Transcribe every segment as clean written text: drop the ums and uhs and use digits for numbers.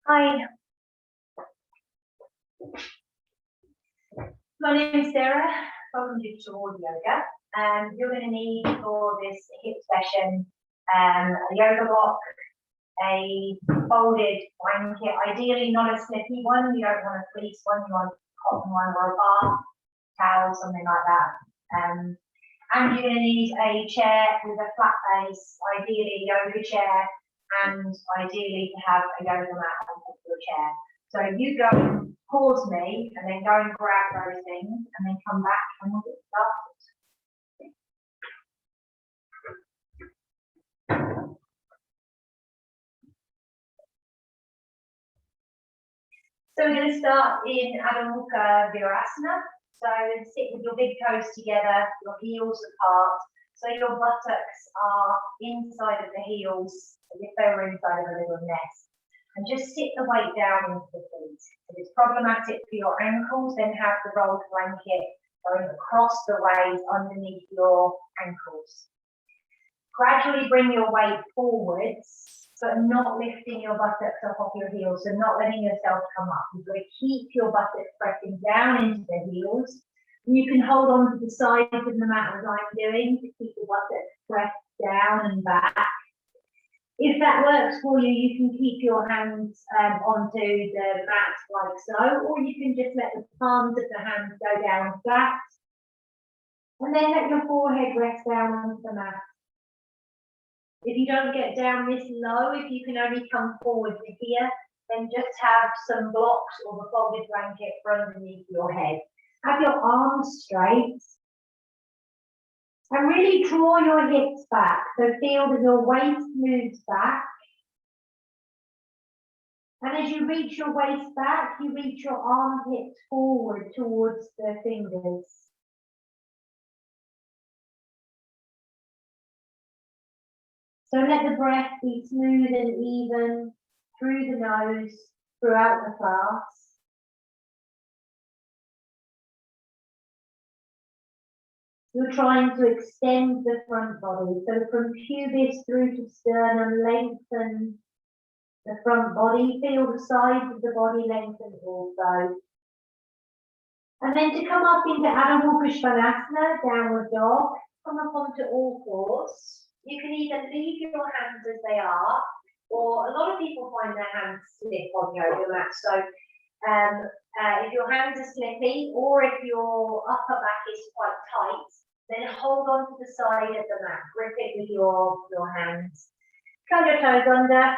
Hi, my name is Sarah from TowardYoga, and you're going to need for this hip session a yoga block, a folded blanket, ideally not a slippy one. You don't want a fleece one, you want a cotton one or a bath towel, something like that. And you're going to need a chair with a flat base, ideally a yoga chair, and ideally to have a yoga mat on top of your chair. So you go and pause me and then go and grab those things and then come back and we'll get started. So we're going to start in Adho Mukha Virasana. So sit with your big toes together, your heels apart. So your buttocks are inside of the heels as if they were inside of a little nest. And just sit the weight down into the feet. If it's problematic for your ankles, then have the rolled blanket going across the waist underneath your ankles. Gradually bring your weight forwards, but not lifting your buttocks up off your heels, so not letting yourself come up. You've got to keep your buttocks pressing down into the heels. And you can hold on to the sides of the mat as I'm doing to keep the buttocks pressed down and back. If that works for you, you can keep your hands onto the mat like so, or you can just let the palms of the hands go down flat. And then let your forehead rest down onto the mat. If you don't get down this low, if you can only come forward to here, then just have some blocks or the folded blanket for underneath your head. Have your arms straight. And really draw your hips back. So feel that your waist moves back. And as you reach your waist back, you reach your armpits forward towards the fingers. So let the breath be smooth and even through the nose throughout the class. You're trying to extend the front body. So from pubis through to sternum, lengthen the front body. Feel the sides of the body lengthen also. And then to come up into Adho Mukha Svanasana, downward dog, come up onto all fours. You can either leave your hands as they are, or a lot of people find their hands slip on yoga mat. So if your hands are slippy, or if your upper back is quite tight, then hold on to the side of the mat. Grip it with your hands. Curl your toes under,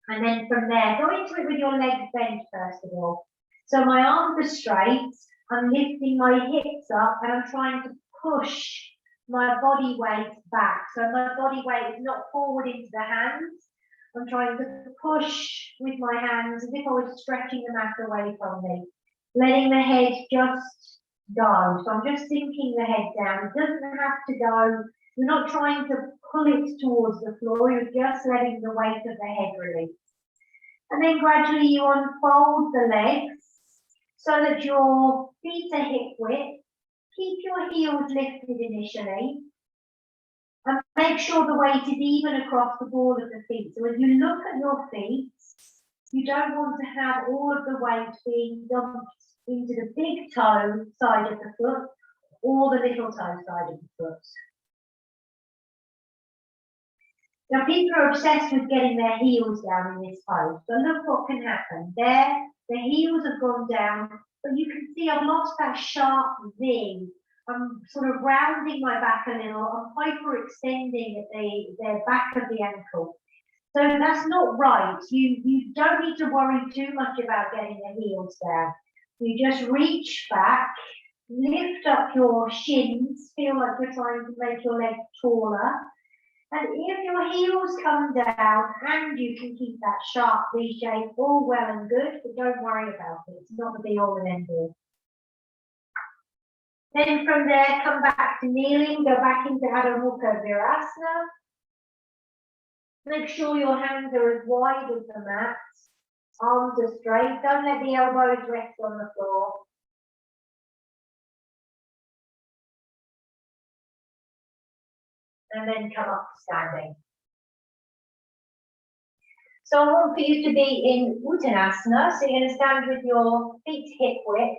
and then from there, go into it with your legs bent first of all. So my arms are straight, I'm lifting my hips up, and I'm trying to push my body weight back. So my body weight is not forward into the hands. I'm trying to push with my hands as if I was stretching the mat away from me. Letting the head just go. So I'm just sinking the head down. It doesn't have to go. You're not trying to pull it towards the floor. You're just letting the weight of the head release. And then gradually you unfold the legs so that your feet are hip width. Keep your heels lifted initially. And make sure the weight is even across the ball of the feet. So as you look at your feet, you don't want to have all of the weight being dumped into the big toe side of the foot or the little toe side of the foot. Now people are obsessed with getting their heels down in this pose, but look what can happen. There, the heels have gone down, but you can see I've lost that sharp V. I'm sort of rounding my back a little, I'm hyperextending at the back of the ankle. So that's not right. You don't need to worry too much about getting the heels down. You just reach back, lift up your shins, feel like you're trying to make your legs taller. And if your heels come down and you can keep that sharp V shape, all well and good, but don't worry about it. It's not the be all and end all. Then from there, come back to kneeling, go back into Adho Mukha Virasana. Make sure your hands are as wide as the mat. Arms are straight. Don't let the elbows rest on the floor. And then come up to standing. So I want for you to be in Uttanasana. So you're going to stand with your feet hip width.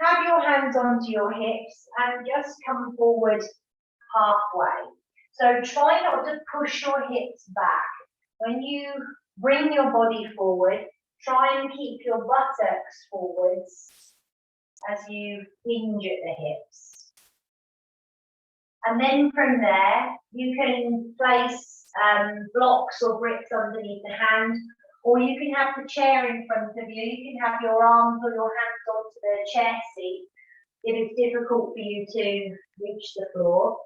Have your hands onto your hips and just come forward halfway. So try not to push your hips back. When you bring your body forward, try and keep your buttocks forwards as you hinge at the hips. And then from there, you can place blocks or bricks underneath the hand, or you can have the chair in front of you. You can have your arms or your hands onto the chair seat if it's difficult for you to reach the floor.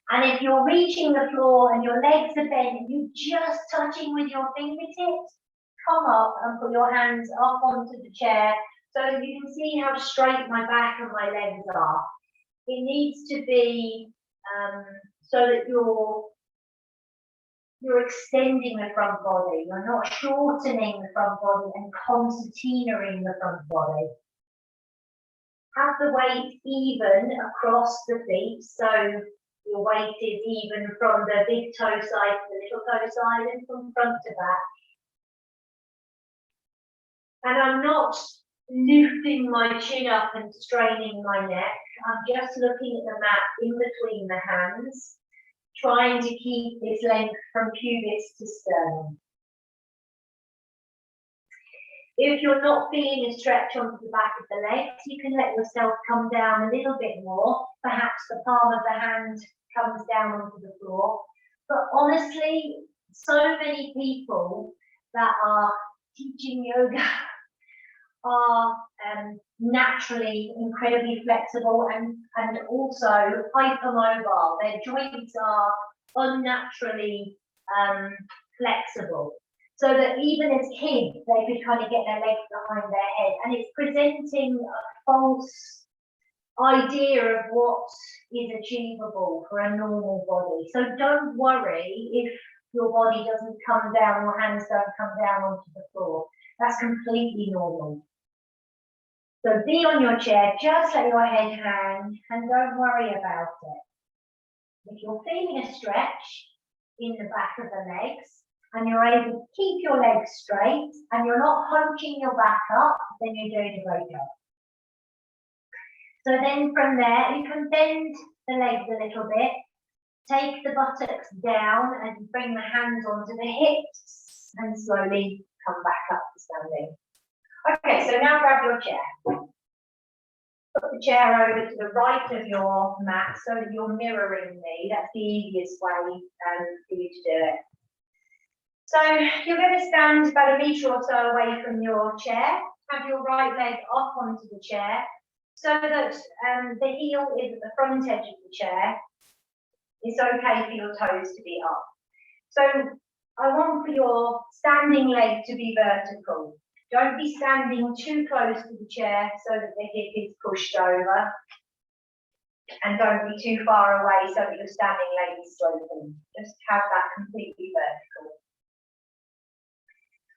And if you're reaching the floor and your legs are bent, you're just touching with your fingertips, come up and put your hands up onto the chair so that you can see how straight my back and my legs are. It needs to be so that you're extending the front body. You're not shortening the front body and concertinaing the front body. Have the weight even across the feet, so your weight is even from the big toe side to the little toe side and from front to back. And I'm not lifting my chin up and straining my neck. I'm just looking at the mat in between the hands, trying to keep this length from pubis to sternum. If you're not feeling a stretch onto the back of the legs, you can let yourself come down a little bit more. Perhaps the palm of the hand comes down onto the floor. But honestly, so many people that are teaching yoga are naturally incredibly flexible and also hypermobile. Their joints are unnaturally flexible. So that even as kids, they could kind of get their legs behind their head. And it's presenting a false idea of what is achievable for a normal body. So don't worry if your body doesn't come down, your hands don't come down onto the floor. That's completely normal. So be on your chair, just let your head hang and don't worry about it. If you're feeling a stretch in the back of the legs, and you're able to keep your legs straight and you're not hunching your back up, then you're doing a great job. So then from there, you can bend the legs a little bit, take the buttocks down and bring the hands onto the hips and slowly come back up to standing. Okay, so now grab your chair. Put the chair over to the right of your mat so that you're mirroring me. That's the easiest way for you to do it. So you're going to stand about 1 metre or so away from your chair. Have your right leg up onto the chair so that the heel is at the front edge of the chair. It's okay for your toes to be up. So I want for your standing leg to be vertical. Don't be standing too close to the chair so that the hip is pushed over. And don't be too far away so that your standing leg is sloping. Just have that completely vertical.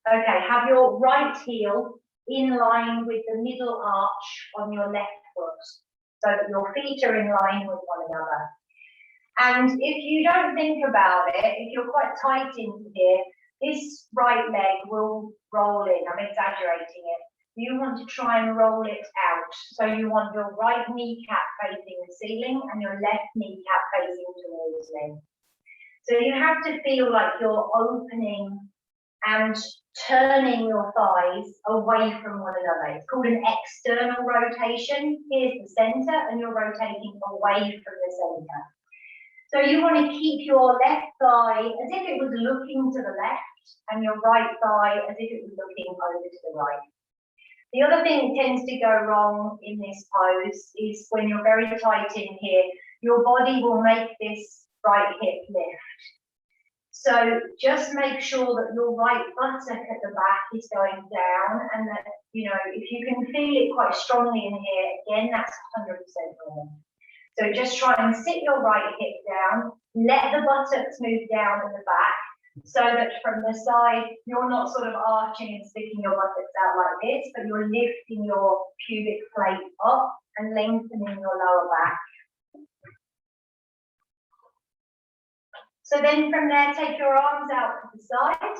Okay, have your right heel in line with the middle arch on your left foot so that your feet are in line with one another. And if you don't think about it, if you're quite tight into here, this right leg will roll in. I'm exaggerating it. You want to try and roll it out. So you want your right kneecap facing the ceiling and your left kneecap facing towards me. So you have to feel like you're opening and turning your thighs away from one another. It's called an external rotation. Here's the center and you're rotating away from the center. So you want to keep your left thigh as if it was looking to the left and your right thigh as if it was looking over to the right. The other thing that tends to go wrong in this pose is when you're very tight in here, your body will make this right hip lift. So just make sure that your right buttock at the back is going down and that, you know, if you can feel it quite strongly in here, again, that's 100% normal. So just try and sit your right hip down, let the buttocks move down in the back so that from the side, you're not sort of arching and sticking your buttocks out like this, but you're lifting your pubic plate up and lengthening your lower back. So then from there, take your arms out to the side.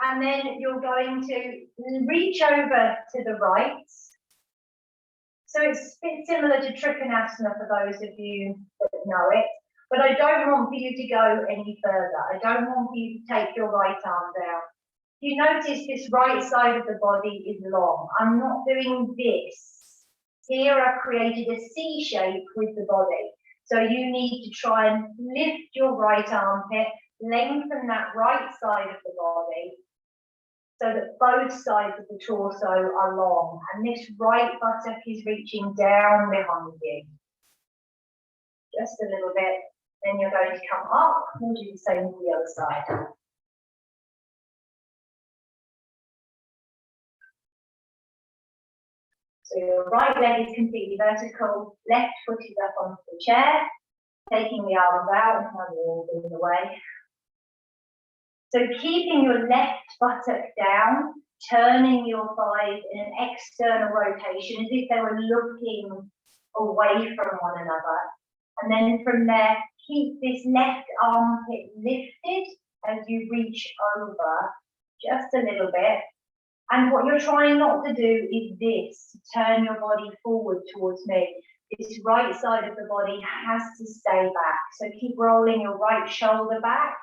And then you're going to reach over to the right. So it's a bit similar to Trikonasana for those of you that know it. But I don't want for you to go any further. I don't want for you to take your right arm down. You notice this right side of the body is long. I'm not doing this. Here I've created a C shape with the body. So you need to try and lift your right armpit, lengthen that right side of the body so that both sides of the torso are long. And this right buttock is reaching down behind you. Just a little bit. Then you're going to come up and do the same to the other side. So your right leg is completely vertical, left foot is up onto the chair, taking the arms out and now you're all in the way. So keeping your left buttock down, turning your thighs in an external rotation as if they were looking away from one another. And then from there, keep this left armpit lifted as you reach over just a little bit. And what you're trying not to do is this, turn your body forward towards me. This right side of the body has to stay back. So keep rolling your right shoulder back.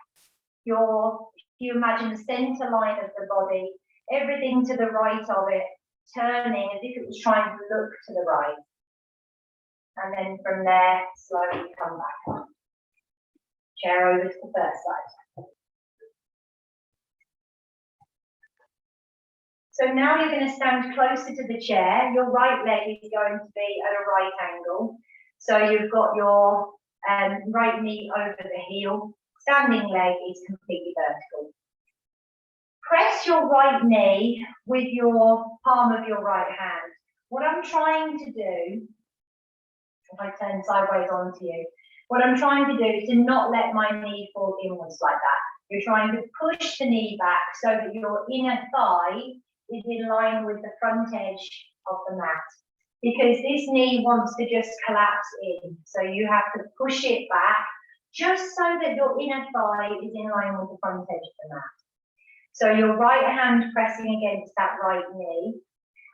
You imagine the center line of the body, everything to the right of it, turning as if it was trying to look to the right. And then from there, slowly come back up. Chair over to the first side. So now you're going to stand closer to the chair. Your right leg is going to be at a right angle. So you've got your right knee over the heel. Standing leg is completely vertical. Press your right knee with your palm of your right hand. What I'm trying to do, if I turn sideways onto you, what I'm trying to do is to not let my knee fall inwards like that. You're trying to push the knee back so that your inner thigh is in line with the front edge of the mat. Because this knee wants to just collapse in. So you have to push it back just so that your inner thigh is in line with the front edge of the mat. So your right hand pressing against that right knee.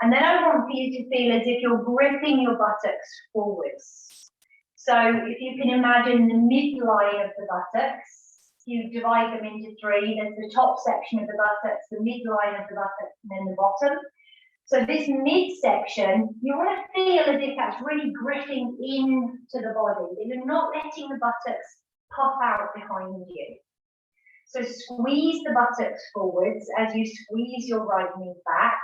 And then I want for you to feel as if you're gripping your buttocks forwards. So if you can imagine the midline of the buttocks, you divide them into three. There's the top section of the buttocks, the midline of the buttocks, and then the bottom. So this midsection, you want to feel as if that's really gripping into the body. You're not letting the buttocks puff out behind you. So squeeze the buttocks forwards as you squeeze your right knee back.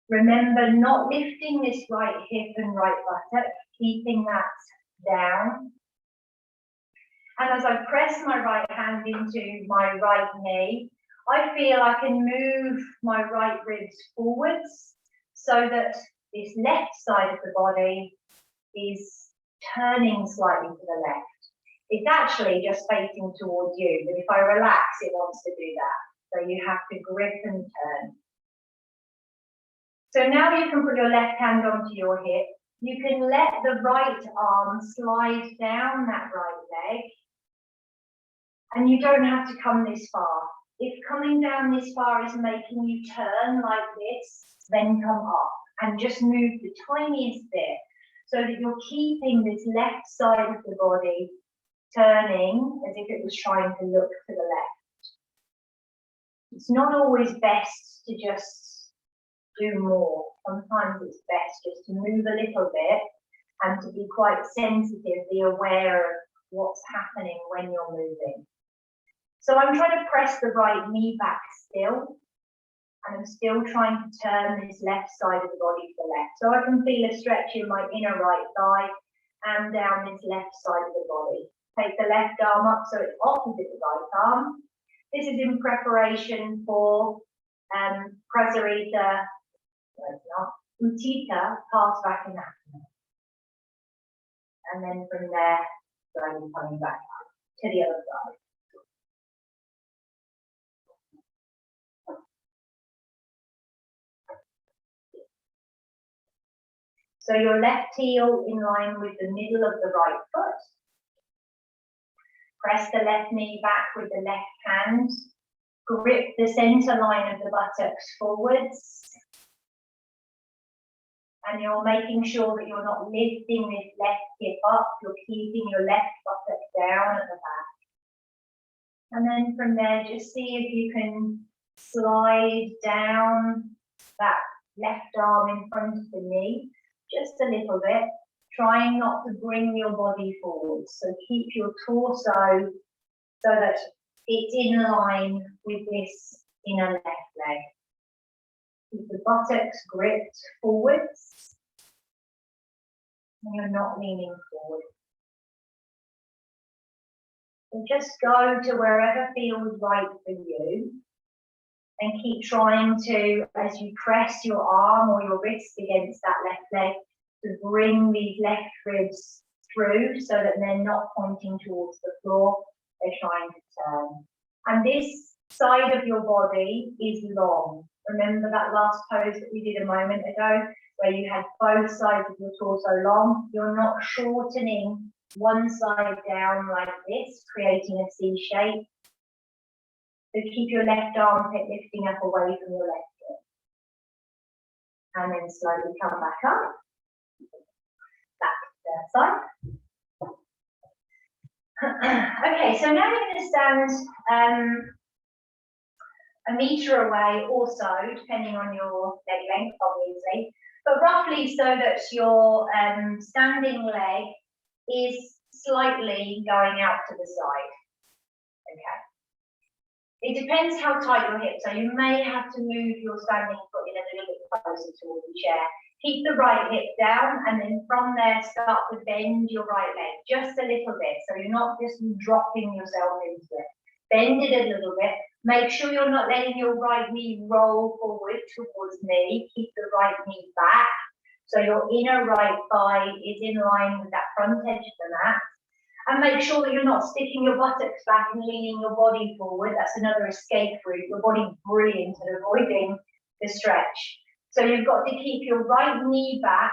Remember not lifting this right hip and right buttock, keeping that down. And as I press my right hand into my right knee, I feel I can move my right ribs forwards so that this left side of the body is turning slightly to the left. It's actually just facing towards you, but if I relax, it wants to do that. So you have to grip and turn. So now you can put your left hand onto your hip. You can let the right arm slide down that right leg. And you don't have to come this far. If coming down this far is making you turn like this, then come up and just move the tiniest bit so that you're keeping this left side of the body turning as if it was trying to look to the left. It's not always best to just do more. Sometimes it's best just to move a little bit and to be quite sensitive, be aware of what's happening when you're moving. So I'm trying to press the right knee back still, and I'm still trying to turn this left side of the body to the left. So I can feel a stretch in my inner right thigh and down this left side of the body. Take the left arm up so it's opposite the right arm. This is in preparation for Prasarita, Utthita, Parsvakonasana. And then from there, going coming back up to the other side. So your left heel in line with the middle of the right foot. Press the left knee back with the left hand. Grip the center line of the buttocks forwards. And you're making sure that you're not lifting this left hip up, you're keeping your left buttock down at the back. And then from there, just see if you can slide down that left arm in front of the knee, just a little bit, trying not to bring your body forward. So keep your torso so that it's in line with this inner left leg. Keep the buttocks gripped forwards, and you're not leaning forward. So just go to wherever feels right for you, and keep trying to, as you press your arm or your wrist against that left leg, to bring these left ribs through so that they're not pointing towards the floor, they're trying to turn. And this side of your body is long. Remember that last pose that we did a moment ago, where you had both sides of your torso long? You're not shortening one side down like this, creating a C shape. So keep your left armpit lifting up away from your left hip. And then slowly come back up. Back to the side. Okay, so now you're going to stand a metre away or so, depending on your leg length, obviously, but roughly so that your standing leg is slightly going out to the side. Okay. It depends how tight your hips are. You may have to move your standing foot in a little bit closer towards the chair. Keep the right hip down, and then from there start to bend your right leg just a little bit, so you're not just dropping yourself into it. Bend it a little bit. Make sure you're not letting your right knee roll forward towards knee. Keep the right knee back, so your inner right thigh is in line with that front edge of the mat. And make sure that you're not sticking your buttocks back and leaning your body forward. That's another escape route. Your body's brilliant at avoiding the stretch. So you've got to keep your right knee back.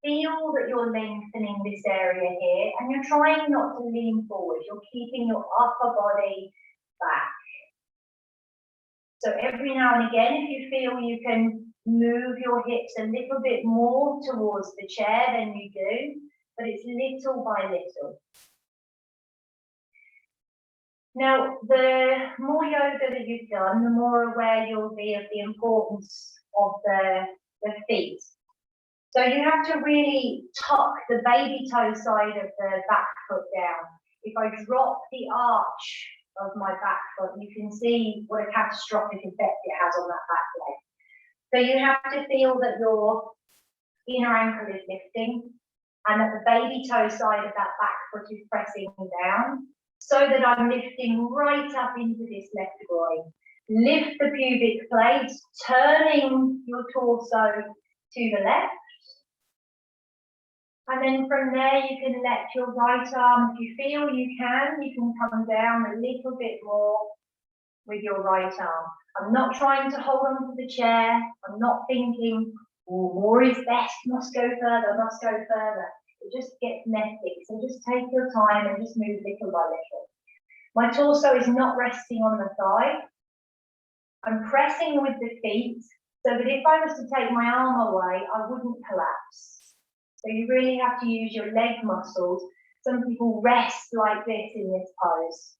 Feel that you're lengthening this area here, and you're trying not to lean forward. You're keeping your upper body back. So every now and again, if you feel you can move your hips a little bit more towards the chair, then you do, but it's little by little. Now, the more yoga that you've done, the more aware you'll be of the importance of the feet. So you have to really tuck the baby toe side of the back foot down. If I drop the arch of my back foot, you can see what a catastrophic effect it has on that back leg. So you have to feel that your inner ankle is lifting, and that the baby toe side of that back foot is pressing down, so that I'm lifting right up into this left groin. Lift the pubic plate, turning your torso to the left. And then from there, you can let your right arm, if you feel you can come down a little bit more with your right arm. I'm not trying to hold on to the chair. I'm not thinking, oh, more is best, must go further, must go further. It just gets messy. So just take your time and just move little by little. My torso is not resting on the thigh. I'm pressing with the feet so that if I was to take my arm away, I wouldn't collapse. So you really have to use your leg muscles. Some people rest like this in this pose.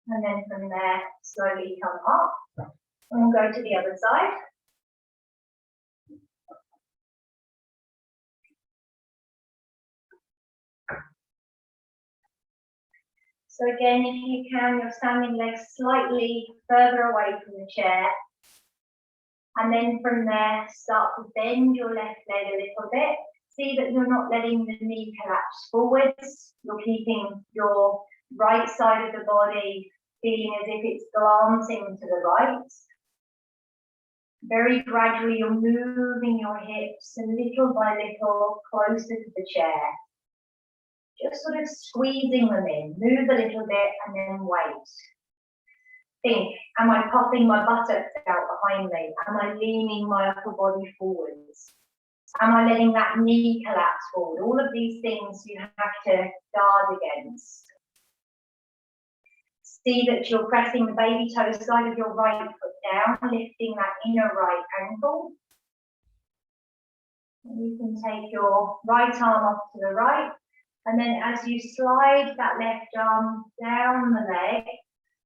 And then from there, slowly come up. And we'll go to the other side. So again, if you can, your standing legs slightly further away from the chair. And then from there, start to bend your left leg a little bit. See that you're not letting the knee collapse forwards. You're keeping your right side of the body feeling as if it's glancing to the right. Very gradually, you're moving your hips a little by little closer to the chair. Just sort of squeezing them in. Move a little bit and then wait. Think, am I popping my buttocks out behind me? Am I leaning my upper body forwards? Am I letting that knee collapse forward? All of these things you have to guard against. See that you're pressing the baby toe side of your right foot down, lifting that inner right ankle. And you can take your right arm off to the right, and then as you slide that left arm down the leg,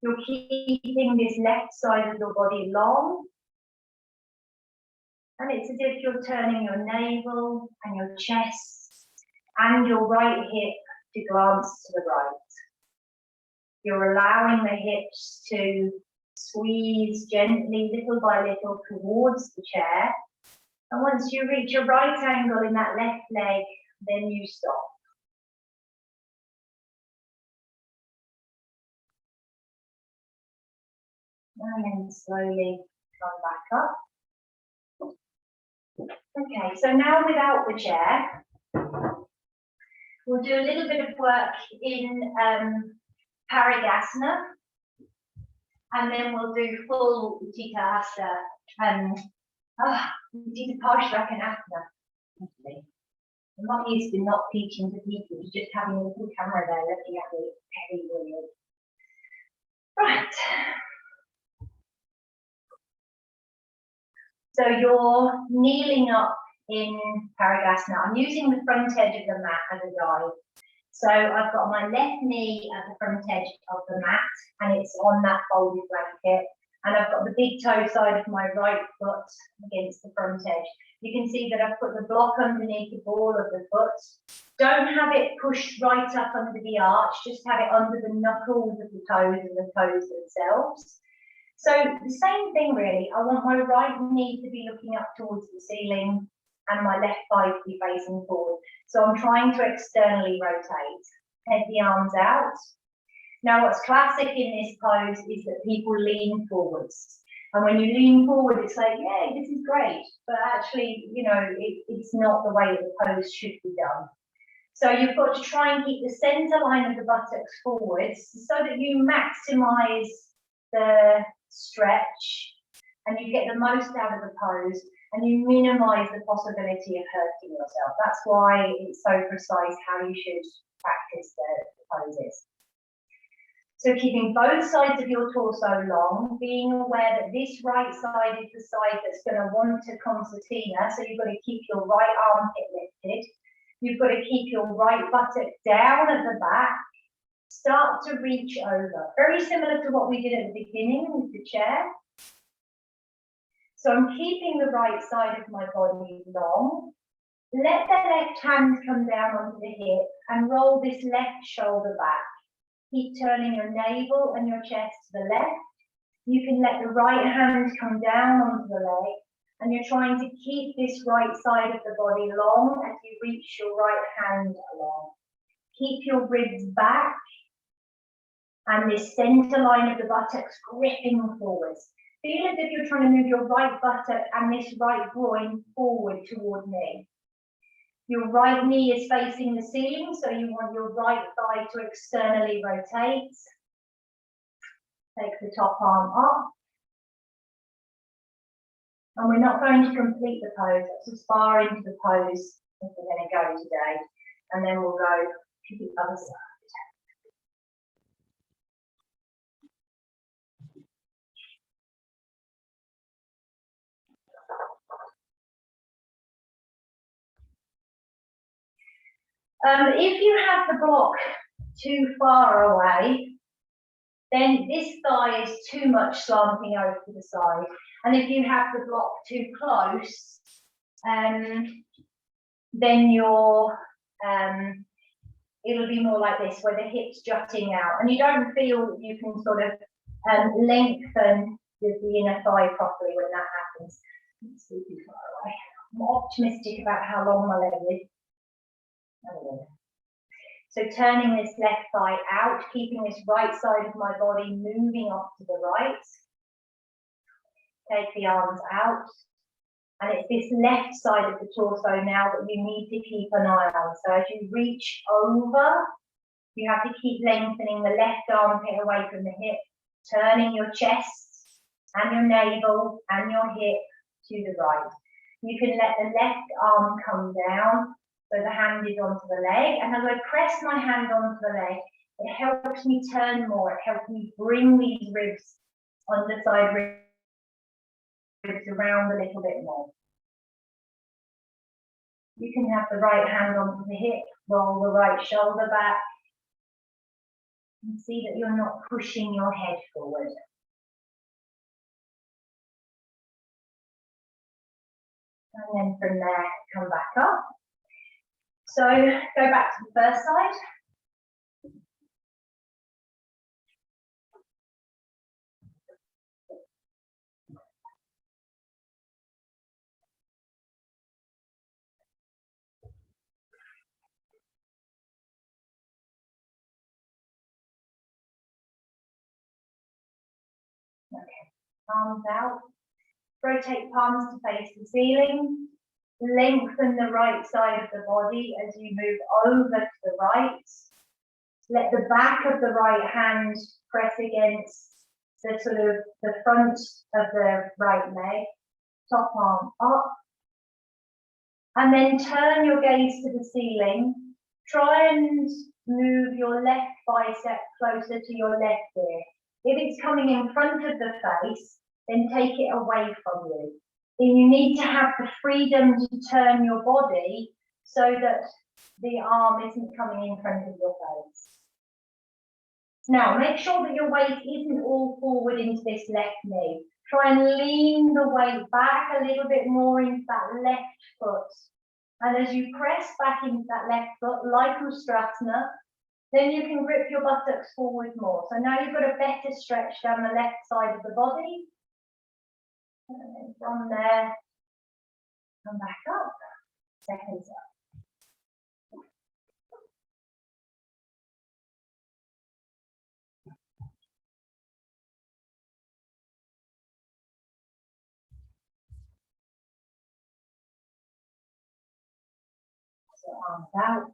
you're keeping this left side of your body long. And it's as if you're turning your navel and your chest and your right hip to glance to the right. You're allowing the hips to squeeze gently, little by little, towards the chair. And once you reach a right angle in that left leg, then you stop. And then slowly come back up. Okay, so now without the chair, we'll do a little bit of work in Parigasana, and then we'll do full Utthita Parsvakonasana. I'm not used to not teaching to people, just having a little camera there looking at me. Very weird. Right. So you're kneeling up in Parigasana. I'm using the front edge of the mat as a guide. So I've got my left knee at the front edge of the mat, and it's on that folded blanket. And I've got the big toe side of my right foot against the front edge. You can see that I've put the block underneath the ball of the foot. Don't have it pushed right up under the arch, just have it under the knuckles of the toes and the toes themselves. So the same thing really, I want my right knee to be looking up towards the ceiling and my left thigh to be facing forward. So I'm trying to externally rotate, head the arms out. Now what's classic in this pose is that people lean forwards. And when you lean forward, it's like, yeah, this is great. But actually, you know, it's not the way the pose should be done. So you've got to try and keep the center line of the buttocks forwards so that you maximize the stretch and you get the most out of the pose and you minimize the possibility of hurting yourself. That's why it's so precise how you should practice the poses. So keeping both sides of your torso long, being aware that this right side is the side that's going to want to concertina, so you've got to keep your right armpit lifted. You've got to keep your right buttock down at the back. Start to reach over. Very similar to what we did at the beginning with the chair. So I'm keeping the right side of my body long. Let the left hand come down onto the hip and roll this left shoulder back. Keep turning your navel and your chest to the left. You can let the right hand come down onto the leg, and you're trying to keep this right side of the body long as you reach your right hand along. Keep your ribs back and this center line of the buttocks gripping forwards. Feel as if you're trying to move your right buttock and this right groin forward toward me. Your right knee is facing the ceiling, so you want your right thigh to externally rotate. Take the top arm up. And we're not going to complete the pose. That's as far into the pose as we're going to go today. And then we'll go to the other side. If you have the block too far away, then this thigh is too much slanting over to the side. And if you have the block too close, then your it'll be more like this, where the hips jutting out, and you don't feel you can sort of lengthen the inner thigh properly when that happens. Let's see too far away. I'm optimistic about how long my leg is. So turning this left thigh out, keeping this right side of my body moving off to the right. Take the arms out. And it's this left side of the torso now that you need to keep an eye on. So as you reach over, you have to keep lengthening the left armpit away from the hip, turning your chest and your navel and your hip to the right. You can let the left arm come down, so the hand is onto the leg, and as I press my hand onto the leg, it helps me turn more, it helps me bring these ribs, underside ribs around a little bit more. You can have the right hand onto the hip, roll the right shoulder back, and see that you're not pushing your head forward. And then from there, come back up. So go back to the first side. Okay, palms out. Rotate palms to face the ceiling. Lengthen the right side of the body as you move over to the right. Let the back of the right hand press against the sort of the front of the right leg. Top arm up. And then turn your gaze to the ceiling. Try and move your left bicep closer to your left ear. If it's coming in front of the face, then take it away from you. Then you need to have the freedom to turn your body so that the arm isn't coming in front of your face. Now, make sure that your weight isn't all forward into this left knee. Try and lean the weight back a little bit more into that left foot. And as you press back into that left foot, like Ustrasana, then you can grip your buttocks forward more. So now you've got a better stretch down the left side of the body. And then from there, come back up, seconds up. So arms out.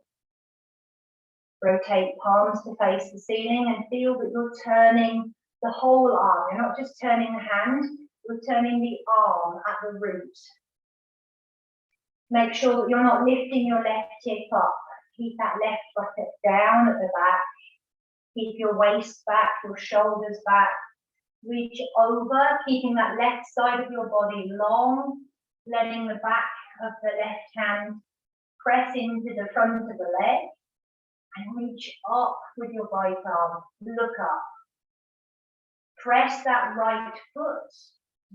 Rotate palms to face the ceiling and feel that you're turning the whole arm. You're not just turning the hand, you're turning the arm at the root. Make sure that you're not lifting your left hip up. Keep that left buttock down at the back. Keep your waist back, your shoulders back. Reach over, keeping that left side of your body long, letting the back of the left hand press into the front of the leg. And reach up with your right arm, look up. Press that right foot,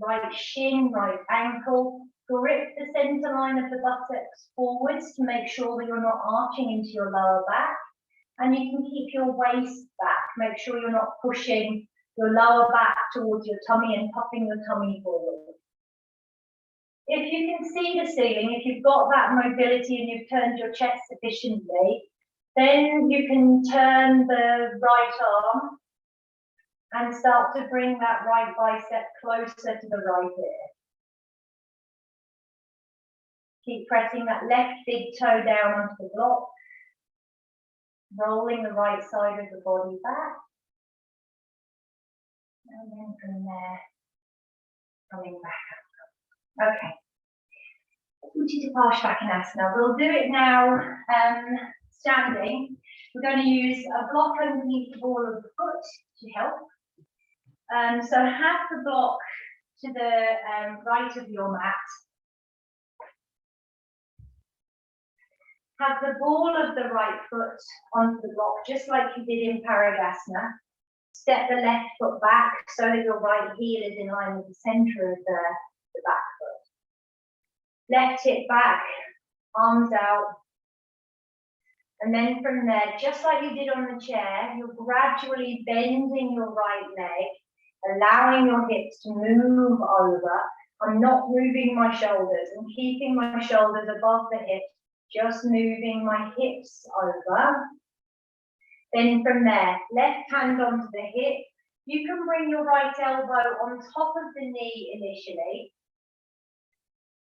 right shin, right ankle. Grip the center line of the buttocks forwards to make sure that you're not arching into your lower back. And you can keep your waist back. Make sure you're not pushing your lower back towards your tummy and puffing your tummy forward. If you can see the ceiling, if you've got that mobility and you've turned your chest sufficiently, then you can turn the right arm and start to bring that right bicep closer to the right ear. Keep pressing that left big toe down onto the block, rolling the right side of the body back. And then from there, coming back up. Okay. Utthita-Parshvakonasana. We'll do it now standing. We're going to use a block underneath the ball of the foot to help. So have the block to the right of your mat. Have the ball of the right foot onto the block, just like you did in Parigasana. Step the left foot back so that your right heel is in line with the center of the back foot. Left hip back, arms out. And then from there, just like you did on the chair, you're gradually bending your right leg, allowing your hips to move over. I'm not moving my shoulders. I'm keeping my shoulders above the hips, just moving my hips over. Then from there, left hand onto the hip. You can bring your right elbow on top of the knee initially.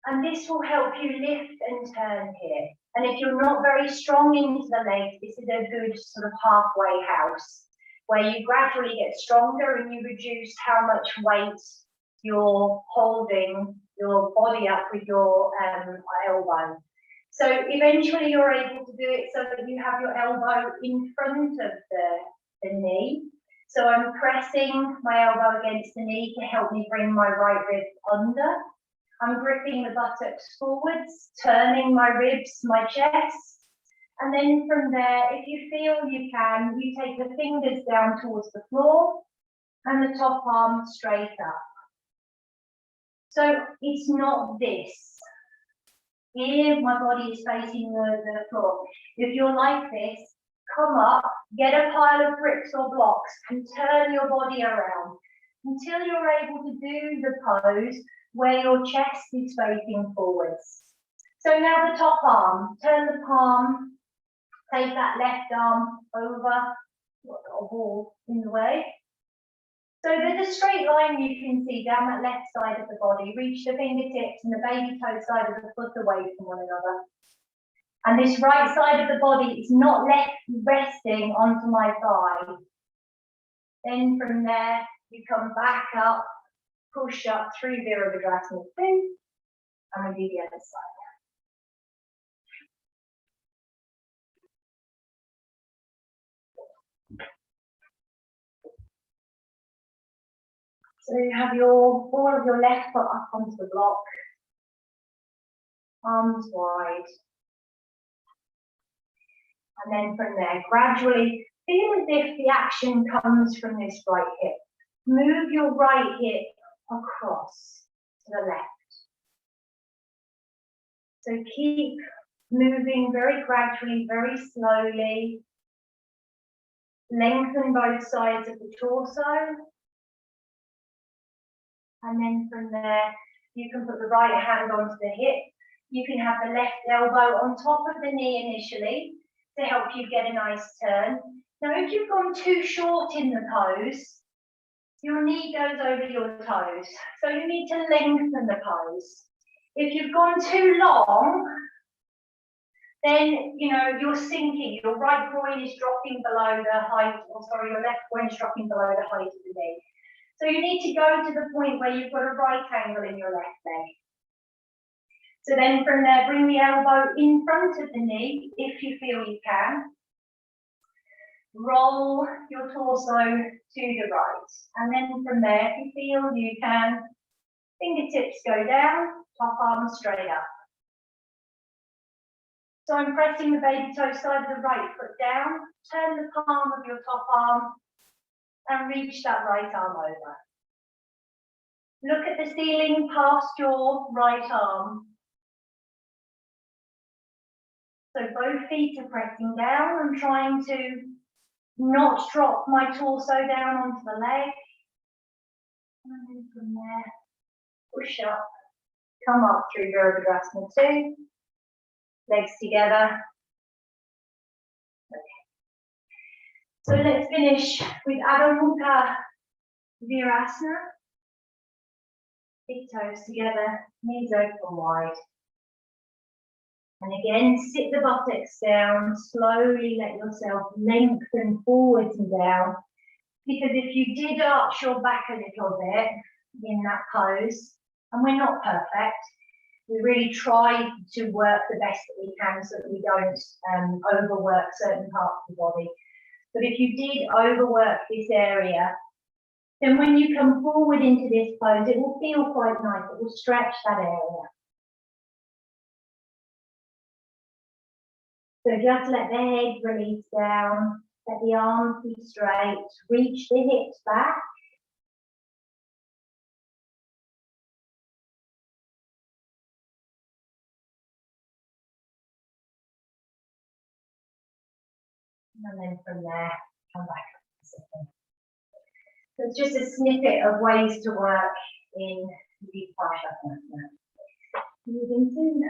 And this will help you lift and turn here. And if you're not very strong into the legs, this is a good sort of halfway house where you gradually get stronger and you reduce how much weight you're holding your body up with your elbow. So eventually you're able to do it so that you have your elbow in front of the knee. So I'm pressing my elbow against the knee to help me bring my right rib under. I'm gripping the buttocks forwards, turning my ribs, my chest. And then from there, if you feel you can, you take the fingers down towards the floor and the top arm straight up. So it's not this. Here, my body is facing the floor. If you're like this, come up, get a pile of bricks or blocks and turn your body around until you're able to do the pose where your chest is facing forwards. So now the top arm, turn the palm, take that left arm over, got a wall in the way. So there's a straight line you can see down that left side of the body. Reach the fingertips and the baby toe side of the foot away from one another. And this right side of the body is not left resting onto my thigh. Then from there, you come back up, push up through Virabhadrasana 2, and we do the other side. So you have your ball of your left foot up onto the block, arms wide. And then from there, gradually feel as if the action comes from this right hip. Move your right hip across to the left. So keep moving very gradually, very slowly. Lengthen both sides of the torso. And then from there, you can put the right hand onto the hip. You can have the left elbow on top of the knee initially to help you get a nice turn. Now, if you've gone too short in the pose, your knee goes over your toes. So you need to lengthen the pose. If you've gone too long, then, you're sinking. Your right groin is dropping below the height, your left groin is dropping below the height of the knee. So you need to go to the point where you've got a right angle in your left leg. So then from there, bring the elbow in front of the knee, if you feel you can. Roll your torso to the right. And then from there, if you feel you can, fingertips go down, top arm straight up. So I'm pressing the baby toe side of the right foot down, turn the palm of your top arm, and reach that right arm over. Look at the ceiling past your right arm. So both feet are pressing down. I'm trying to not drop my torso down onto the leg. And then from there, push up, come up through Virabhadrasana 2. Legs together. Okay. So let's finish with Adho Mukha Virasana. Big toes together, knees open wide. And again, sit the buttocks down, slowly let yourself lengthen forwards and down. Because if you did arch your back a little bit in that pose, and we're not perfect, we really try to work the best that we can so that we don't overwork certain parts of the body. But if you did overwork this area, then when you come forward into this pose, it will feel quite nice. It will stretch that area. So just let the head release down, let the arms be straight, reach the hips back. And then from there, come back up to sitting. So it's just a snippet of ways to work in the Vipassana. Moving to